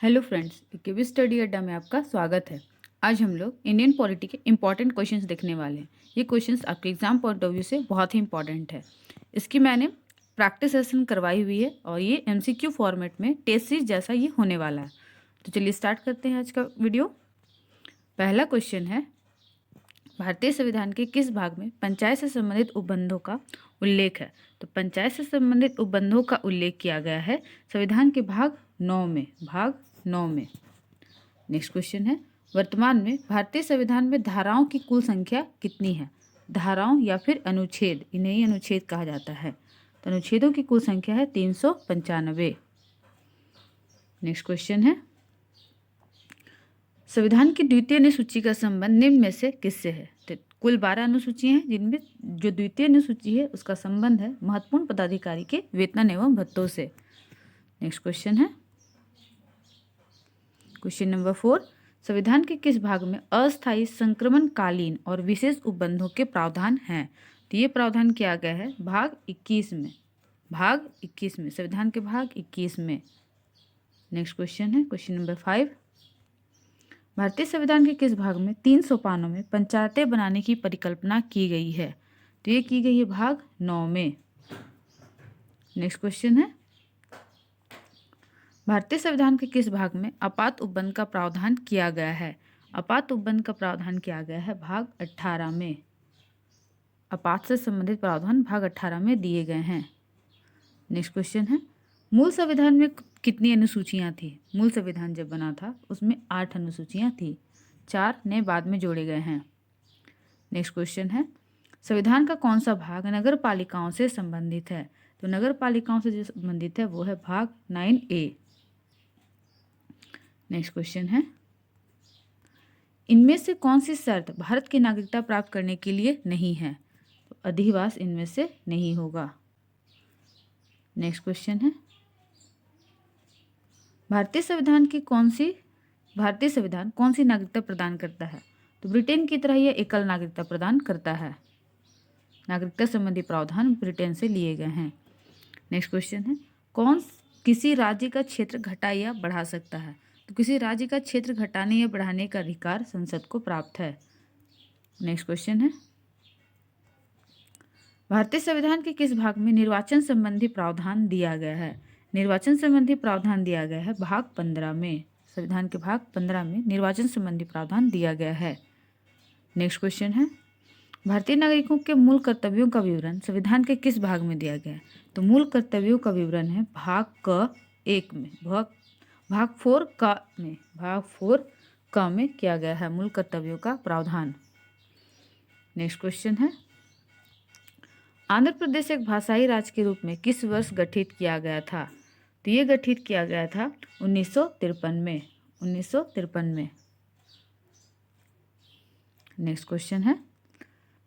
Hello friends, केवी study अड्डा में आपका स्वागत है। आज हम लोग इंडियन पॉलिटी के इम्पॉर्टेंट क्वेश्चंस देखने वाले हैं। ये क्वेश्चंस आपके एग्जाम पॉइंट ऑफ व्यू से बहुत ही इंपॉर्टेंट है। इसकी मैंने प्रैक्टिस सेशन करवाई हुई है और ये एमसीक्यू फॉर्मेट में टेस्ट सीरीज जैसा ये होने वाला है। तो चलिए स्टार्ट करते हैं आज का वीडियो। पहला क्वेश्चन है, भारतीय संविधान के किस भाग में पंचायत से संबंधित उपबंधों का उल्लेख है? तो पंचायत से संबंधित उपबंधों का उल्लेख किया गया है संविधान के भाग 9 में। नेक्स्ट क्वेश्चन है, वर्तमान में भारतीय संविधान में धाराओं की कुल संख्या कितनी है? धाराओं या फिर अनुच्छेद, इन्हें ही अनुच्छेद कहा जाता है। तो अनुच्छेदों की कुल संख्या है 395। नेक्स्ट क्वेश्चन है, संविधान की द्वितीय अनुसूची का संबंध निम्न में से किससे है? तो कुल 12 अनुसूचियां हैं जिनमें जो द्वितीय अनुसूची है उसका संबंध है महत्वपूर्ण पदाधिकारी के वेतन एवं भत्तों से। नेक्स्ट क्वेश्चन है, क्वेश्चन नंबर 4, संविधान के किस भाग में अस्थायी संक्रमणकालीन और विशेष उपबंधों के प्रावधान हैं? तो ये प्रावधान किया गया है भाग 21 में। संविधान के भाग 21 में। नेक्स्ट क्वेश्चन है, क्वेश्चन नंबर 5, भारतीय संविधान के किस भाग में 3 सोपानों में पंचायतें बनाने की परिकल्पना की गई है? तो ये की गई है भाग 9 में। नेक्स्ट क्वेश्चन है, भारतीय संविधान के किस भाग में आपात उपबंध का प्रावधान किया गया है? आपात उपबंध का प्रावधान किया गया है भाग 18 में। आपात से संबंधित प्रावधान भाग 18 में दिए गए हैं। नेक्स्ट क्वेश्चन है, मूल संविधान में कितनी अनुसूचियां थी? मूल संविधान जब बना था उसमें 8 अनुसूचियां थी, 4 नए बाद में जोड़े गए हैं। नेक्स्ट क्वेश्चन है, संविधान का कौन सा भाग नगर पालिकाओं से संबंधित है? तो नगर पालिकाओं से जो संबंधित है वो है भाग 9A। नेक्स्ट क्वेश्चन है, इनमें से कौन सी शर्त भारत की नागरिकता प्राप्त करने के लिए नहीं है? तो अधिवास इनमें से नहीं होगा। नेक्स्ट क्वेश्चन है, भारतीय संविधान कौन सी नागरिकता प्रदान करता है? तो ब्रिटेन की तरह यह एकल नागरिकता प्रदान करता है। नागरिकता संबंधी प्रावधान ब्रिटेन से लिए गए हैं। नेक्स्ट क्वेश्चन है, कौन किसी राज्य का क्षेत्र घटा या बढ़ा सकता है? तो किसी राज्य का क्षेत्र घटाने या बढ़ाने का अधिकार संसद को प्राप्त है। नेक्स्ट क्वेश्चन है, भारतीय संविधान के किस भाग में निर्वाचन संबंधी प्रावधान दिया गया है? निर्वाचन संबंधी प्रावधान दिया गया है भाग 15 में। संविधान के भाग 15 में निर्वाचन संबंधी प्रावधान दिया गया है। नेक्स्ट क्वेश्चन है, भारतीय नागरिकों के मूल कर्तव्यों का विवरण संविधान के किस भाग में दिया गया है? तो मूल कर्तव्यों का विवरण है भाग क 1 में। भाग 4 क में किया गया है मूल कर्तव्यों का प्रावधान। नेक्स्ट क्वेश्चन है, आंध्र प्रदेश एक भाषाई राज्य के रूप में किस वर्ष गठित किया गया था? तो ये गठित किया गया था 1953 में। नेक्स्ट क्वेश्चन है,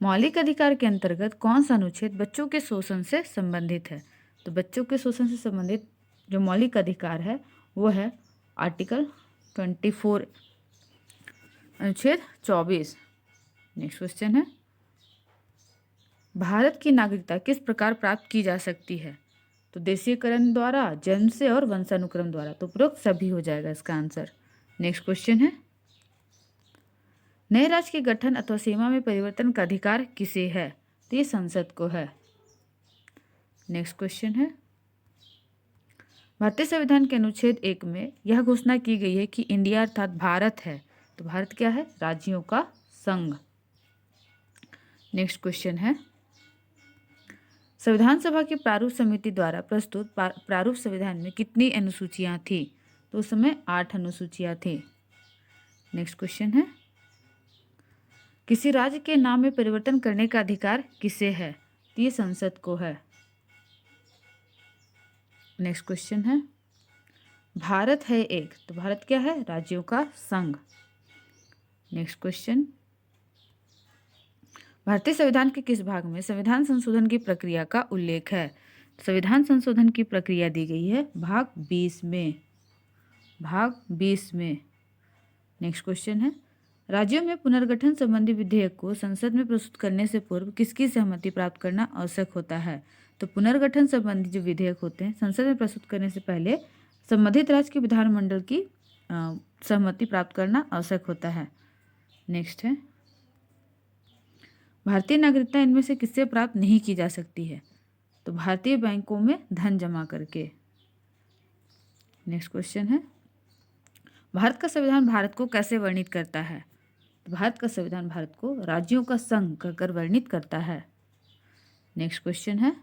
मौलिक अधिकार के अंतर्गत कौन सा अनुच्छेद बच्चों के शोषण से संबंधित है? तो बच्चों के शोषण से संबंधित जो मौलिक अधिकार है वो है आर्टिकल 24, अनुच्छेद 24। नेक्स्ट क्वेश्चन है, भारत की नागरिकता किस प्रकार प्राप्त की जा सकती है? तो देशीयकरण द्वारा, जन्म से और वंशानुक्रम द्वारा। तो उपरोक्त सभी हो जाएगा इसका आंसर। नेक्स्ट क्वेश्चन है, नए राज्य के गठन अथवा सीमा में परिवर्तन का अधिकार किसे है? तो ये संसद को है। नेक्स्ट क्वेश्चन है, भारतीय संविधान के अनुच्छेद 1 में यह घोषणा की गई है कि इंडिया अर्थात भारत है। तो भारत क्या है? राज्यों का संघ। नेक्स्ट क्वेश्चन है, संविधान सभा की प्रारूप समिति द्वारा प्रस्तुत प्रारूप संविधान में कितनी अनुसूचियां थी? तो उस समय 8 अनुसूचियां थी। नेक्स्ट क्वेश्चन है, किसी राज्य के नाम में परिवर्तन करने का अधिकार किसे है? तो ये संसद को है। नेक्स्ट क्वेश्चन है, भारत है एक, तो भारत क्या है? राज्यों का संघ। नेक्स्ट क्वेश्चन, भारतीय संविधान के किस भाग में संविधान संशोधन की प्रक्रिया का उल्लेख है? संविधान संशोधन की प्रक्रिया दी गई है भाग 20 में। नेक्स्ट क्वेश्चन है, राज्यों में पुनर्गठन संबंधी विधेयक को संसद में प्रस्तुत करने से पूर्व किसकी सहमति प्राप्त करना आवश्यक होता है? तो पुनर्गठन संबंधी जो विधेयक होते हैं संसद में प्रस्तुत करने से पहले संबंधित राज्य के विधानमंडल की सहमति प्राप्त करना आवश्यक होता है। नेक्स्ट है, भारतीय नागरिकता इनमें से किससे प्राप्त नहीं की जा सकती है? तो भारतीय बैंकों में धन जमा करके। नेक्स्ट क्वेश्चन है, भारत का संविधान भारत को कैसे वर्णित करता है? तो भारत का संविधान भारत को राज्यों का संघ कहकर वर्णित करता है। नेक्स्ट क्वेश्चन है,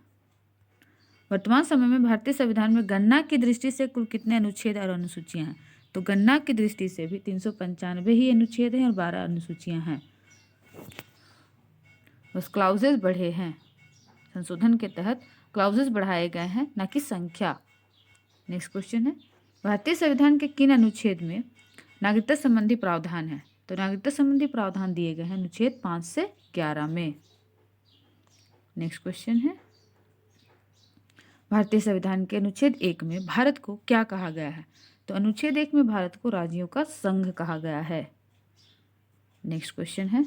वर्तमान समय में भारतीय संविधान में गणना की दृष्टि से कुल कितने अनुच्छेद और अनुसूचियां हैं? तो गणना की दृष्टि से भी 395 ही अनुच्छेद हैं और 12 अनुसूचियां हैं। बस क्लाउजेस बढ़े हैं, संशोधन के तहत क्लाउजेस बढ़ाए गए हैं, न कि संख्या। नेक्स्ट क्वेश्चन है, भारतीय संविधान के किन अनुच्छेद में नागरिकता संबंधी प्रावधान है? तो नागरिकता संबंधी प्रावधान दिए गए हैं अनुच्छेद 5 से 11 में। नेक्स्ट क्वेश्चन है, भारतीय संविधान के अनुच्छेद 1 में भारत को क्या कहा गया है? तो अनुच्छेद 1 में भारत को राज्यों का संघ कहा गया है। नेक्स्ट क्वेश्चन है,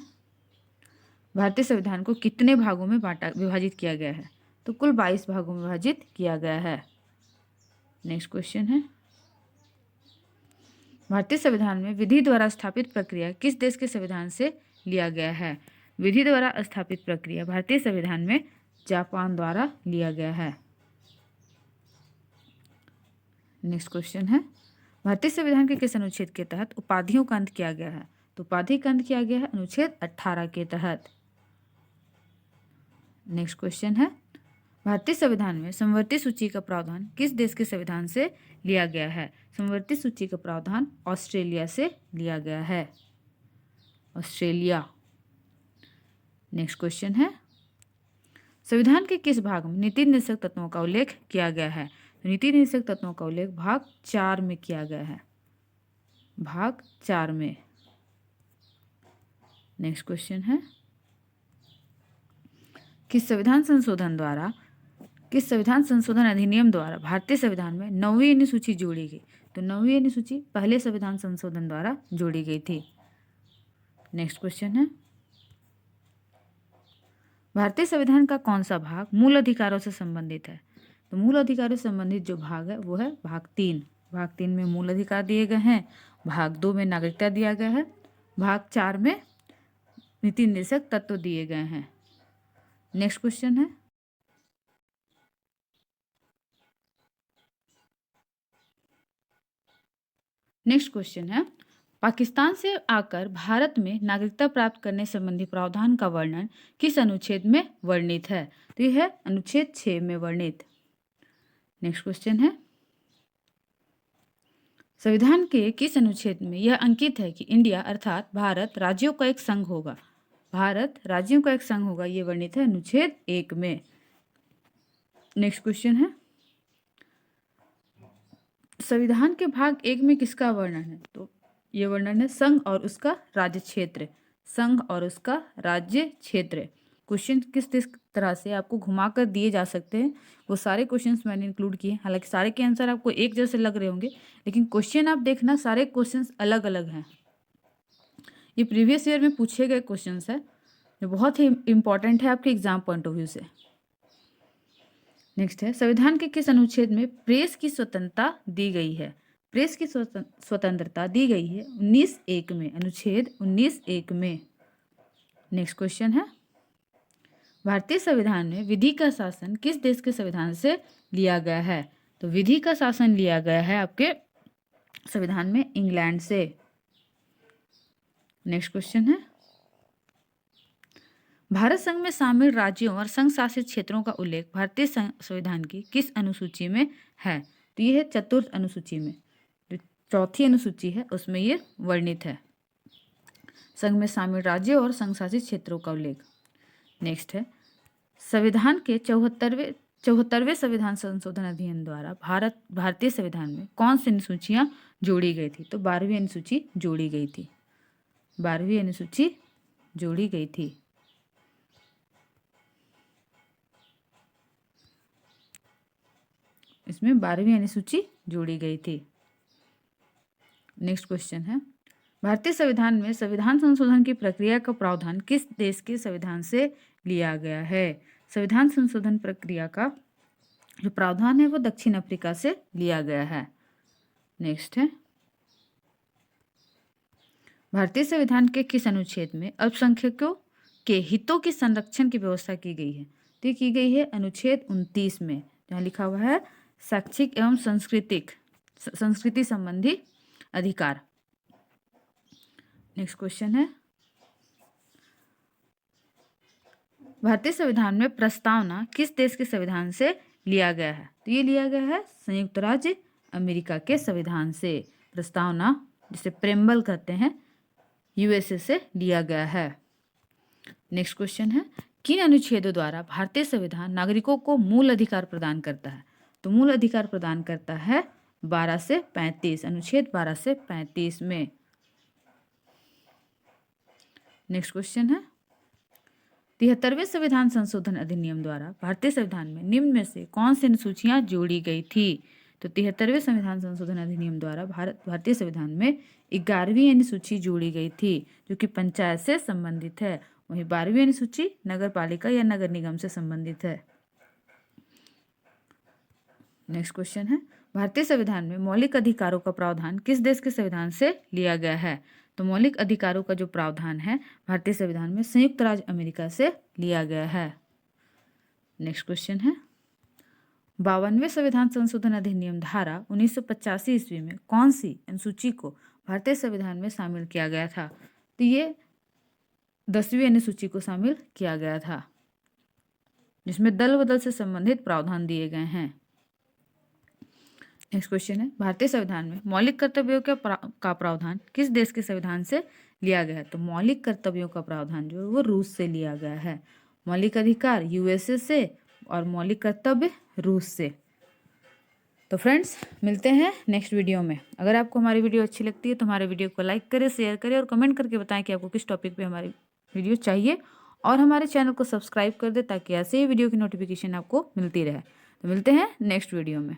भारतीय संविधान को कितने भागों में विभाजित किया गया है? तो कुल 22 भागों में विभाजित किया गया है। नेक्स्ट क्वेश्चन है, भारतीय संविधान में विधि द्वारा स्थापित प्रक्रिया किस देश के संविधान से लिया गया है? विधि द्वारा स्थापित प्रक्रिया भारतीय संविधान में जापान द्वारा लिया गया है। नेक्स्ट क्वेश्चन है, भारतीय संविधान के किस अनुच्छेद के तहत उपाधियों का अंत किया गया है? तो उपाधि का अंत किया गया है अनुच्छेद 18 के तहत। नेक्स्ट क्वेश्चन है, भारतीय संविधान में समवर्ती सूची का प्रावधान किस देश के संविधान से लिया गया है? समवर्ती सूची का प्रावधान ऑस्ट्रेलिया से लिया गया है, ऑस्ट्रेलिया। नेक्स्ट क्वेश्चन है, संविधान के किस भाग में नीति निर्देशक तत्वों का उल्लेख किया गया है? नीति निर्देशक तत्वों का उल्लेख भाग 4 में किया गया है, भाग 4 में। नेक्स्ट क्वेश्चन है, किस संविधान संशोधन अधिनियम द्वारा भारतीय संविधान में 9वीं अनुसूची जोड़ी गई? तो 9वीं अनुसूची पहले संविधान संशोधन द्वारा जोड़ी गई थी। नेक्स्ट क्वेश्चन है, भारतीय संविधान का कौन सा भाग मूल अधिकारों से संबंधित है? तो मूल अधिकारों से संबंधित जो भाग है वो है भाग 3। भाग 3 में मूल अधिकार दिए गए हैं, भाग 2 में नागरिकता दिया गया है, भाग 4 में नीति निर्देशक तत्व दिए गए हैं। नेक्स्ट क्वेश्चन है, पाकिस्तान से आकर भारत में नागरिकता प्राप्त करने संबंधी प्रावधान का वर्णन किस अनुच्छेद में वर्णित है? तो यह है अनुच्छेद 6 में वर्णित। नेक्स्ट क्वेश्चन है, संविधान के किस अनुच्छेद में यह अंकित है कि इंडिया अर्थात भारत राज्यों का एक संघ होगा? भारत राज्यों का एक संघ होगा, ये वर्णित है अनुच्छेद 1 में। नेक्स्ट क्वेश्चन है, संविधान के भाग 1 में किसका वर्णन है? तो ये वर्णन है संघ और उसका राज्य क्षेत्र, संघ और उसका राज्य क्षेत्र। क्वेश्चन किस तरह से आपको घुमाकर दिए जा सकते हैं वो सारे क्वेश्चंस मैंने इंक्लूड किए। हालांकि सारे के आंसर आपको एक जैसे लग रहे होंगे, लेकिन क्वेश्चन आप देखना सारे क्वेश्चंस अलग अलग हैं। ये प्रीवियस ईयर में पूछे गए क्वेश्चंस है जो बहुत ही इंपॉर्टेंट है आपके एग्जाम पॉइंट ऑफ व्यू से। नेक्स्ट है, संविधान के किस अनुच्छेद में प्रेस की स्वतंत्रता दी गई है? प्रेस की स्वतंत्रता दी गई है 19(1) में, अनुच्छेद 19(1) में। नेक्स्ट क्वेश्चन है, भारतीय संविधान में विधि का शासन किस देश के संविधान से लिया गया है? तो विधि का शासन लिया गया है आपके संविधान में इंग्लैंड से। नेक्स्ट क्वेश्चन है, भारत संघ में शामिल राज्यों और संघ शासित क्षेत्रों का उल्लेख भारतीय संविधान की किस अनुसूची में है? तो ये है चतुर्थ अनुसूची में, जो चौथी अनुसूची है उसमें ये वर्णित है, संघ में शामिल राज्यों और संघ शासित क्षेत्रों का उल्लेख। नेक्स्ट है, संविधान के 74वें संविधान संशोधन अधिनियम द्वारा भारतीय संविधान में कौन सी अनुसूचियां जोड़ी गई थी? तो 12वीं अनुसूची जोड़ी गई थी, 12वीं अनुसूची जोड़ी गई थी। इसमें 12वीं अनुसूची जोड़ी गई थी। नेक्स्ट क्वेश्चन है, भारतीय संविधान में संविधान संशोधन की प्रक्रिया का प्रावधान किस देश के संविधान से लिया गया है? संविधान संशोधन प्रक्रिया का जो प्रावधान है वो दक्षिण अफ्रीका से लिया गया है। नेक्स्ट है, भारतीय संविधान के किस अनुच्छेद में अल्पसंख्यकों के हितों की संरक्षण की व्यवस्था की गई है? तो ये की गई है अनुच्छेद 29 में, जहाँ लिखा हुआ है शैक्षिक एवं संस्कृति संबंधी अधिकार। नेक्स्ट क्वेश्चन है, भारतीय संविधान में प्रस्तावना किस देश के संविधान से लिया गया है? तो ये लिया गया है संयुक्त राज्य अमेरिका के संविधान से। प्रस्तावना जिसे प्रेम्बल कहते हैं, यूएसए से लिया गया है। नेक्स्ट क्वेश्चन है, किन अनुच्छेदों द्वारा भारतीय संविधान नागरिकों को मूल अधिकार प्रदान करता है? तो मूल अधिकार प्रदान करता है 12 से 35, अनुच्छेद 12 से 35 में। नेक्स्ट क्वेश्चन है, 73वें संविधान संशोधन अधिनियम द्वारा भारतीय संविधान में निम्न में से कौन सी अनुसूचियां जोड़ी गई थी? तो 73वें संविधान संशोधन अधिनियम द्वारा भारतीय संविधान में 11वीं अनुसूची जोड़ी गई थी, जो कि पंचायत से संबंधित है। वहीं 12वीं अनुसूची नगर पालिका या नगर निगम से संबंधित है। नेक्स्ट क्वेश्चन है, भारतीय संविधान में मौलिक अधिकारों का प्रावधान किस देश के संविधान से लिया गया है? तो मौलिक अधिकारों का जो प्रावधान है भारतीय संविधान में संयुक्त राज्य अमेरिका से लिया गया है। नेक्स्ट क्वेश्चन है, 52वें संविधान संशोधन अधिनियम धारा 1985 ईस्वी में कौन सी अनुसूची को भारतीय संविधान में शामिल किया गया था? तो ये 10वीं अनुसूची को शामिल किया गया था, जिसमें दल बदल से संबंधित प्रावधान दिए गए हैं। नेक्स्ट क्वेश्चन है, भारतीय संविधान में मौलिक कर्तव्यों का प्रावधान किस देश के संविधान से लिया गया है? तो मौलिक कर्तव्यों का प्रावधान जो है वो रूस से लिया गया है। मौलिक अधिकार यूएसए से और मौलिक कर्तव्य रूस से। तो फ्रेंड्स, मिलते हैं नेक्स्ट वीडियो में। अगर आपको हमारी वीडियो अच्छी लगती है तो हमारे वीडियो को लाइक करें, शेयर करें और कमेंट करके बताएं कि आपको किस टॉपिक पे हमारी वीडियो चाहिए, और हमारे चैनल को सब्सक्राइब कर दें ताकि ऐसे ही वीडियो की नोटिफिकेशन आपको मिलती रहे। तो मिलते हैं नेक्स्ट वीडियो में।